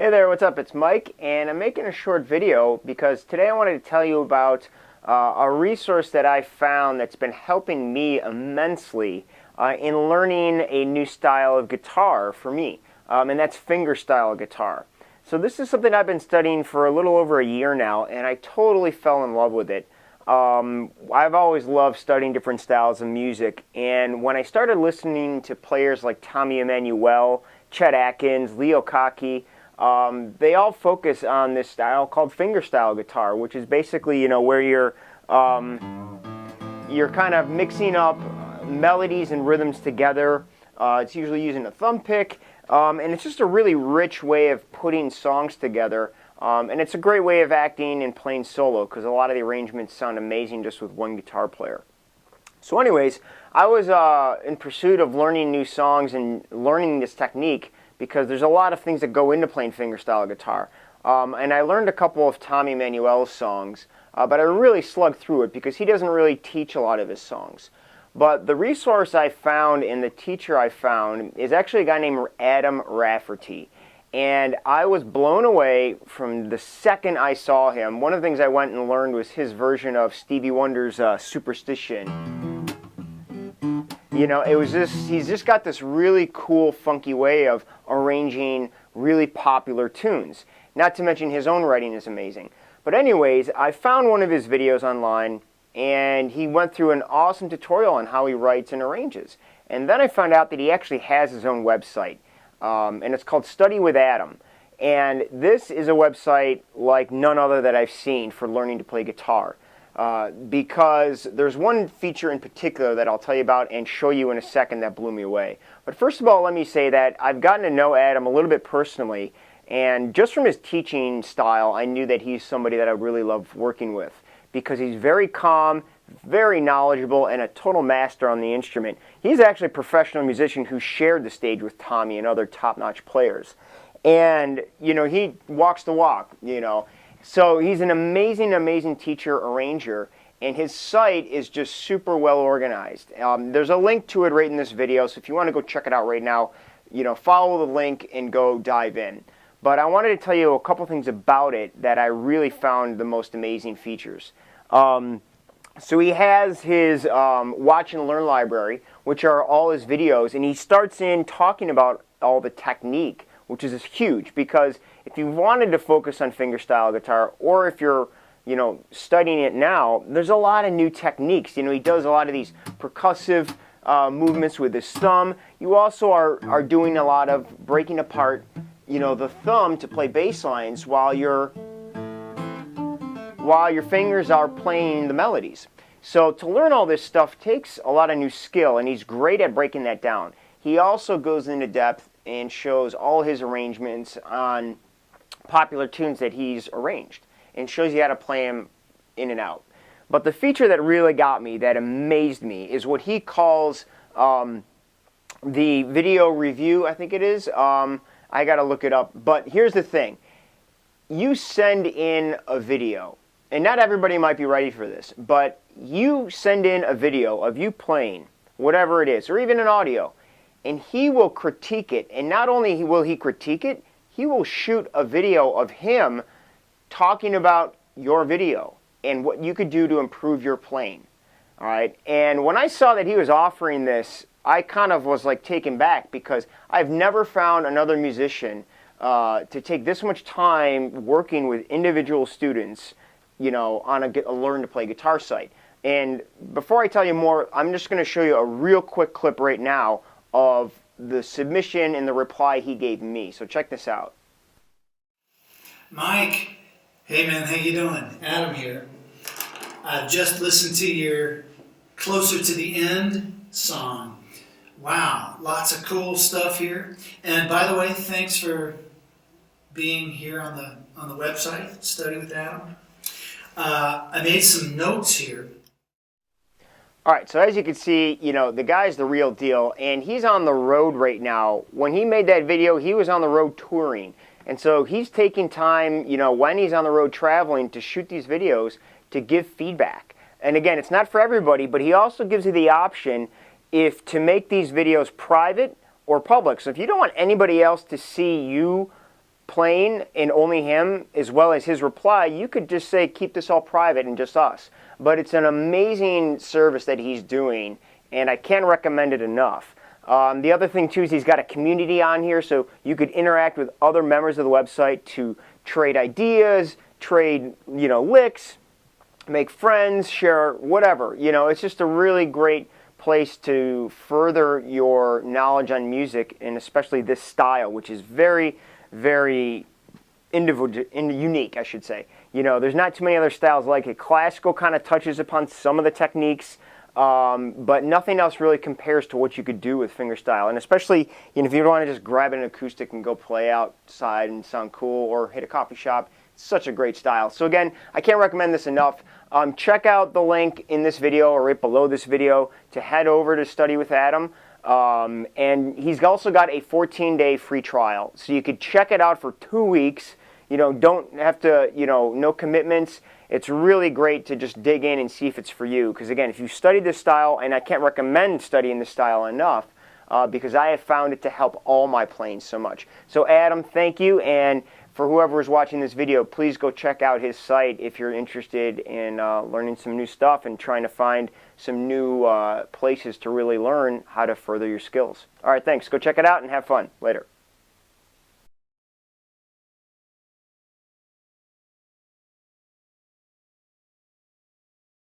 Hey there, what's up? It's Mike, and I'm making a short video because today I wanted to tell you about a resource that I found that's been helping me immensely in learning a new style of guitar for me, and that's fingerstyle guitar. So this is something I've been studying for a little over a year now, and I totally fell in love with it. I've always loved studying different styles of music, and when I started listening to players like Tommy Emmanuel, Chet Atkins, Leo Kaki, they all focus on this style called fingerstyle guitar, which is basically, where you're kind of mixing up melodies and rhythms together. It's usually using a thumb pick, and it's just a really rich way of putting songs together. And it's a great way of acting and playing solo because a lot of the arrangements sound amazing just with one guitar player. So anyways, I was in pursuit of learning new songs and learning this technique because there's a lot of things that go into playing fingerstyle guitar. And I learned a couple of Tommy Emmanuel's songs, but I really slugged through it because he doesn't really teach a lot of his songs. But the resource I found and the teacher I found is actually a guy named Adam Rafferty. And I was blown away from the second I saw him. One of the things I went and learned was his version of Stevie Wonder's Superstition. It was he's just got this really cool, funky way of arranging really popular tunes. Not to mention his own writing is amazing. But anyways, I found one of his videos online, and he went through an awesome tutorial on how he writes and arranges. And then I found out that he actually has his own website, and it's called Study with Adam. And this is a website like none other that I've seen for learning to play guitar. Because there's one feature in particular that I'll tell you about and show you in a second that blew me away. But first of all, let me say that I've gotten to know Adam a little bit personally, and just from his teaching style, I knew that he's somebody that I really love working with because he's very calm, very knowledgeable, and a total master on the instrument. He's actually a professional musician who shared the stage with Tommy and other top-notch players. And, he walks the walk, So he's an amazing, amazing teacher, arranger, and his site is just super well organized. There's a link to it right in this video, so if you want to go check it out right now, follow the link and go dive in. But I wanted to tell you a couple things about it that I really found the most amazing features. So he has his Watch and Learn library, which are all his videos, and he starts in talking about all the technique, which is huge because if you wanted to focus on fingerstyle guitar, or if you're, studying it now, there's a lot of new techniques. He does a lot of these percussive movements with his thumb. You also are doing a lot of breaking apart, the thumb to play bass lines while your fingers are playing the melodies. So to learn all this stuff takes a lot of new skill, and he's great at breaking that down. He also goes into depth and shows all his arrangements on popular tunes that he's arranged and shows you how to play them in and out. But the feature that really got me, that amazed me, is what he calls the video review, I think it is. I got to look it up. But here's the thing. You send in a video, and not everybody might be ready for this, but you send in a video of you playing, whatever it is, or even an audio, and he will critique it. And not only will he critique it, he will shoot a video of him talking about your video and what you could do to improve your playing. All right. And when I saw that he was offering this, I kind of was like taken back because I've never found another musician to take this much time working with individual students, on a learn to play guitar site. And before I tell you more, I'm just going to show you a real quick clip right now of the submission and the reply he gave me. So check this out. Mike, hey man, how you doing? Adam here. I've just listened to your Closer to the End song. Wow, lots of cool stuff here. And by the way, thanks for being here on the website, Study with Adam. I made some notes here. All right, so as you can see, the guy's the real deal, and he's on the road right now. When he made that video, he was on the road touring. And so he's taking time, when he's on the road traveling to shoot these videos to give feedback. And again, it's not for everybody, but he also gives you the option if to make these videos private or public. So if you don't want anybody else to see you playing and only him, as well as his reply, you could just say, keep this all private and just us. But it's an amazing service that he's doing, and I can't recommend it enough. The other thing, too, is he's got a community on here, so you could interact with other members of the website to trade ideas, trade, licks, make friends, share whatever. It's just a really great place to further your knowledge on music, and especially this style, which is very, very individual and unique, I should say. There's not too many other styles like it. Classical kind of touches upon some of the techniques, but nothing else really compares to what you could do with fingerstyle. And especially, if you want to just grab an acoustic and go play outside and sound cool, or hit a coffee shop, it's such a great style. So again, I can't recommend this enough. Check out the link in this video or right below this video to head over to Study with Adam. And he's also got a 14-day free trial, so you could check it out for 2 weeks. Don't have to, no commitments. It's really great to just dig in and see if it's for you. Because again, if you study this style, and I can't recommend studying this style enough, because I have found it to help all my playing so much. So Adam, thank you, and for whoever is watching this video, please go check out his site if you're interested in learning some new stuff and trying to find some new places to really learn how to further your skills. All right, thanks. Go check it out and have fun. Later.